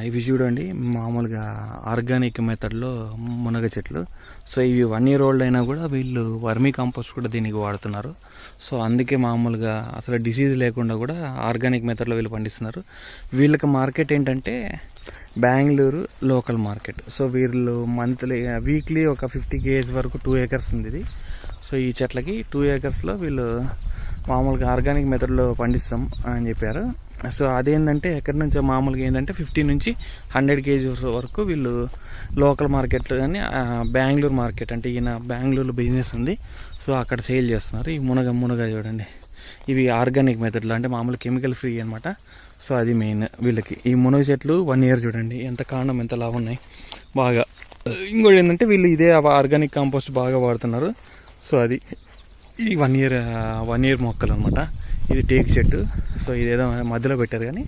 ఇవి చూడండి మామూలుగా ఆర్గానిక్ మెథడ్లో మునగ చెట్లు. సో ఇవి 1 year old అయినా కూడా వీళ్ళు వర్మీ కంపోస్ట్ కూడా దీనికి వాడుతున్నారు. సో అందుకే మామూలుగా అసలు డిసీజ్ లేకుండా కూడా ఆర్గానిక్ మెథడ్లో వీళ్ళు పండిస్తున్నారు. వీళ్ళకి మార్కెట్ ఏంటంటే బెంగళూరు లోకల్ మార్కెట్. సో వీళ్ళు వీక్లీ ఒక 50 kg వరకు 2 acres ఉంది ఇది. సో ఈ చెట్లకి 2 acresలో వీళ్ళు మామూలుగా ఆర్గానిక్ మెథడ్లో పండిస్తాం అని చెప్పారు. సో అదేంటంటే ఎక్కడి నుంచో మామూలుగా ఏంటంటే 50 నుంచి 100 kg వరకు వీళ్ళు లోకల్ మార్కెట్లో కానీ బెంగళూరు మార్కెట్ అంటే ఈయన బెంగళూరులో బిజినెస్ ఉంది. సో అక్కడ సేల్ చేస్తున్నారు. ఈ మునగ చూడండి, ఇవి ఆర్గానిక్ మెథడ్లో అంటే మామూలు కెమికల్ ఫ్రీ అనమాట. సో అది మెయిన్ వీళ్ళకి. ఈ మునగ చెట్లు 1 year చూడండి ఎంత కాండం ఎంత లావు ఉన్నాయి బాగా. ఇంకోటి ఏంటంటే వీళ్ళు ఇదే ఆర్గానిక్ కాంపోస్ట్ బాగా వాడుతున్నారు. సో అది ఈ 1 year మొక్కలు అనమాట. ఇది టేక్ చెట్టు. సో ఇదేదో మధ్యలో పెట్టారు కానీ